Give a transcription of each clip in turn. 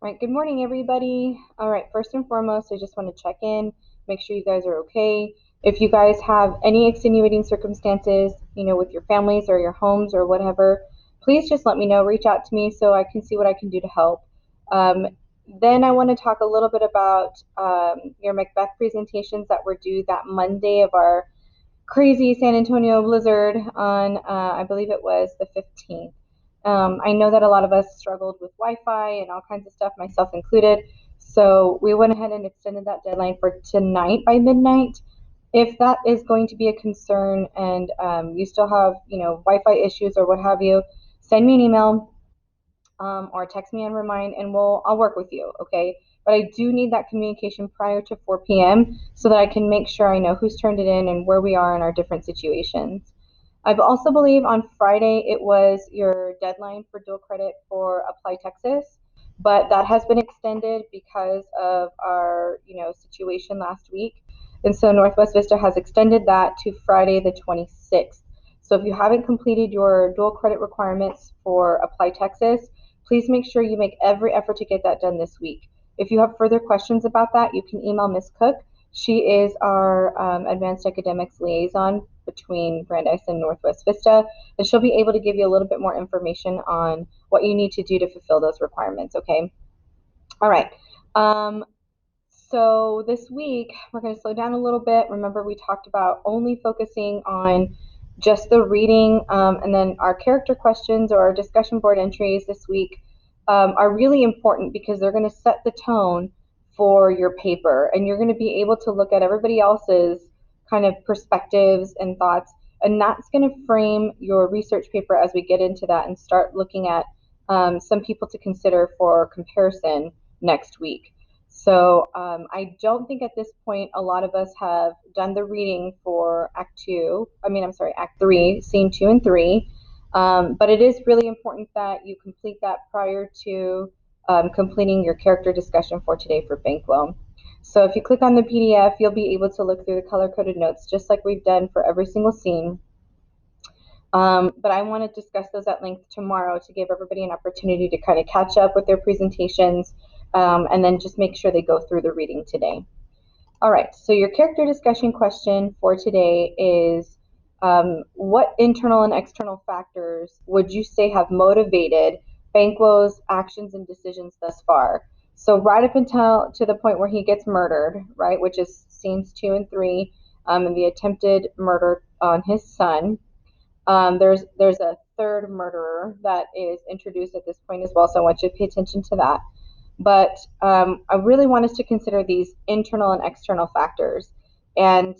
All right, good morning, everybody. All right, first and foremost, I just want to check in, make sure you guys are okay. If you guys have any extenuating circumstances, with your families or your homes or whatever, please just let me know. Reach out to me so I can see what I can do to help. Um, then I want to talk a little bit about your Macbeth presentations that were due that Monday of our crazy San Antonio blizzard on, I believe it was the 15th. I know that a lot of us struggled with Wi-Fi and all kinds of stuff, myself included. So we went ahead and extended that deadline for tonight by midnight. If that is going to be a concern and you still have, Wi-Fi issues or what have you, send me an email or text me and remind, and I'll work with you, okay? But I do need that communication prior to 4 p.m. so that I can make sure I know who's turned it in and where we are in our different situations. I also believe on Friday it was your deadline for dual credit for Apply Texas, but that has been extended because of our, situation last week. And so Northwest Vista has extended that to Friday the 26th. So if you haven't completed your dual credit requirements for Apply Texas, please make sure you make every effort to get that done this week. If you have further questions about that, you can email Ms. Cook. She is our advanced academics liaison between Brandeis and Northwest Vista, and she'll be able to give you a little bit more information on what you need to do to fulfill those requirements, okay? All right. So this week, we're going to slow down a little bit. Remember, we talked about only focusing on just the reading, and then our character questions or our discussion board entries this week are really important because they're going to set the tone for your paper, and you're going to be able to look at everybody else's kind of perspectives and thoughts, and that's going to frame your research paper as we get into that and start looking at some people to consider for comparison next week. So I don't think at this point a lot of us have done the reading for Act 3, Scene 2 and 3. But it is really important that you complete that prior to completing your character discussion for today for Banquo. So if you click on the PDF, you'll be able to look through the color-coded notes just like we've done for every single scene. But I want to discuss those at length tomorrow to give everybody an opportunity to kind of catch up with their presentations and then just make sure they go through the reading today. All right, so your character discussion question for today is what internal and external factors would you say have motivated Banquo's actions and decisions thus far? So right up until to the point where he gets murdered, right, which is scenes 2 and 3, and the attempted murder on his son. There's a third murderer that is introduced at this point as well, so I want you to pay attention to that. But I really want us to consider these internal and external factors. And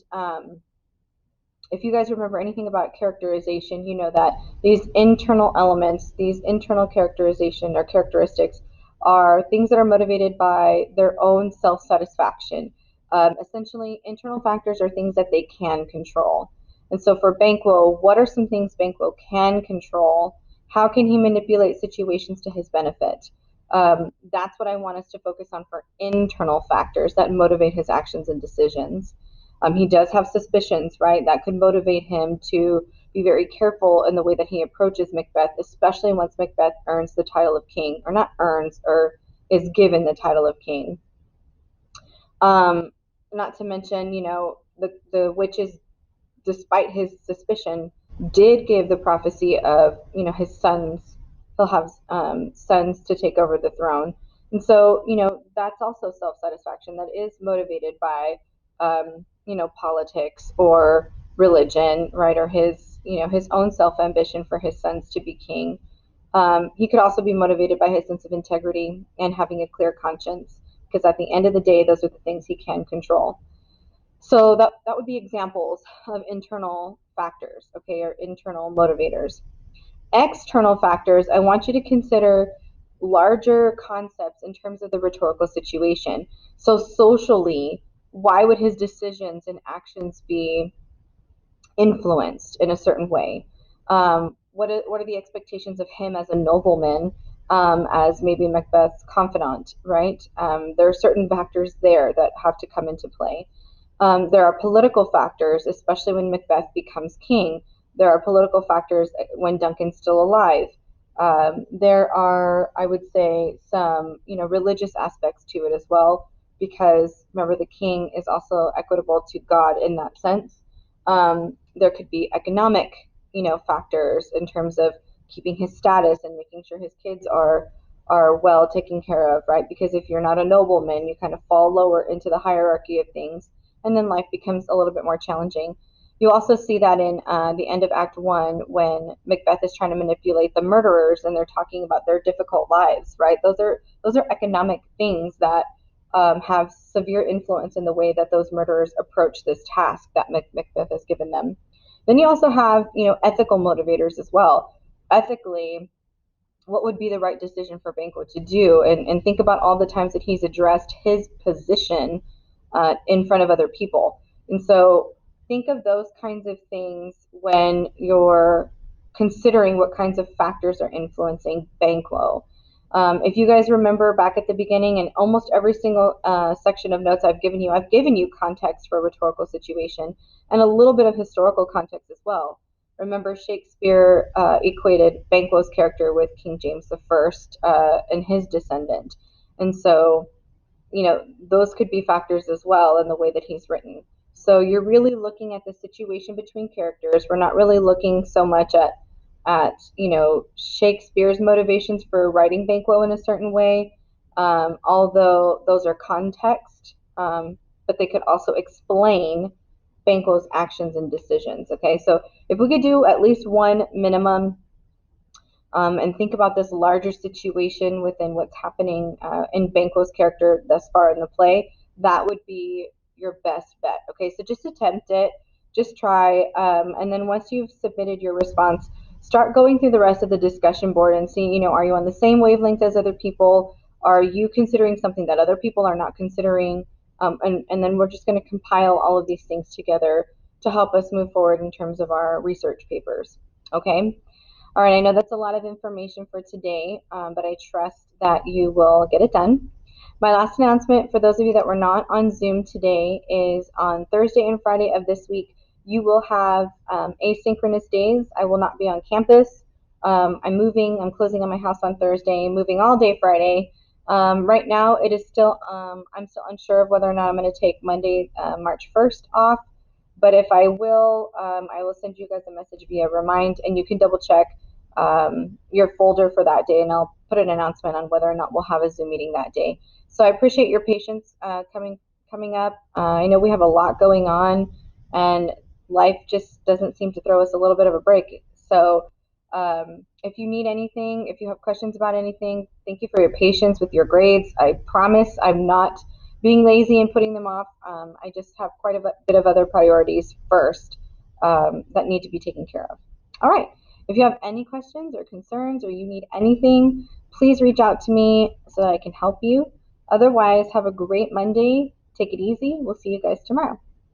if you guys remember anything about characterization, you know that these internal elements, these internal characterization or characteristics are things that are motivated by their own self-satisfaction. Essentially, internal factors are things that they can control. And so for Banquo, what are some things Banquo can control? How can he manipulate situations to his benefit? That's what I want us to focus on for internal factors that motivate his actions and decisions. He does have suspicions, right? That could motivate him to be very careful in the way that he approaches Macbeth, especially once Macbeth earns the title of king, or not earns, or is given the title of king. Not to mention, the witches, despite his suspicion, did give the prophecy of, his sons. He'll have sons to take over the throne. And so, that's also self-satisfaction that is motivated by, politics or religion, right? Or his own self-ambition for his sons to be king. He could also be motivated by his sense of integrity and having a clear conscience, because at the end of the day, those are the things he can control. So that would be examples of internal factors, okay, or internal motivators. External factors, I want you to consider larger concepts in terms of the rhetorical situation. So socially, why would his decisions and actions be influenced in a certain way? What are the expectations of him as a nobleman, as maybe Macbeth's confidant, right? There are certain factors there that have to come into play. There are political factors, especially when Macbeth becomes king. There are political factors when Duncan's still alive. There are, I would say, some, religious aspects to it as well, because remember, the king is also equitable to God in that sense. There could be economic, factors in terms of keeping his status and making sure his kids are well taken care of, right? Because if you're not a nobleman, you kind of fall lower into the hierarchy of things, and then life becomes a little bit more challenging. You also see that in the end of Act One when Macbeth is trying to manipulate the murderers, and they're talking about their difficult lives, right? Those are economic things that have severe influence in the way that those murderers approach this task that Macbeth has given them. Then you also have, ethical motivators as well. Ethically, what would be the right decision for Banquo to do, and think about all the times that he's addressed his position in front of other people. And so think of those kinds of things when you're considering what kinds of factors are influencing Banquo. If you guys remember back at the beginning, and almost every single section of notes I've given you context for a rhetorical situation and a little bit of historical context as well. Remember, Shakespeare equated Banquo's character with King James I and his descendant. And so, those could be factors as well in the way that he's written. So you're really looking at the situation between characters. We're not really looking so much at Shakespeare's motivations for writing Banquo in a certain way, although those are context, but they could also explain Banquo's actions and decisions. Okay, so if we could do at least one minimum, and think about this larger situation within what's happening in Banquo's character thus far in the play, that would be your best bet. Okay, so just attempt it, just try, and then once you've submitted your response, start going through the rest of the discussion board and see, are you on the same wavelength as other people? Are you considering something that other people are not considering? And then we're just going to compile all of these things together to help us move forward in terms of our research papers. Okay. All right, I know that's a lot of information for today, but I trust that you will get it done. My last announcement for those of you that were not on Zoom today is on Thursday and Friday of this week, you will have asynchronous days. I will not be on campus. I'm moving, I'm closing on my house on Thursday, moving all day Friday. Right now, it is still, I'm still unsure of whether or not I'm going to take Monday, March 1st off. But if I will send you guys a message via Remind, and you can double check your folder for that day, and I'll put an announcement on whether or not we'll have a Zoom meeting that day. So I appreciate your patience coming up. I know we have a lot going on, and life just doesn't seem to throw us a little bit of a break. So if you need anything, if you have questions about anything, thank you for your patience with your grades. I promise I'm not being lazy and putting them off. I just have quite a bit of other priorities first that need to be taken care of. All right. If you have any questions or concerns, or you need anything, please reach out to me so that I can help you. Otherwise, have a great Monday. Take it easy. We'll see you guys tomorrow.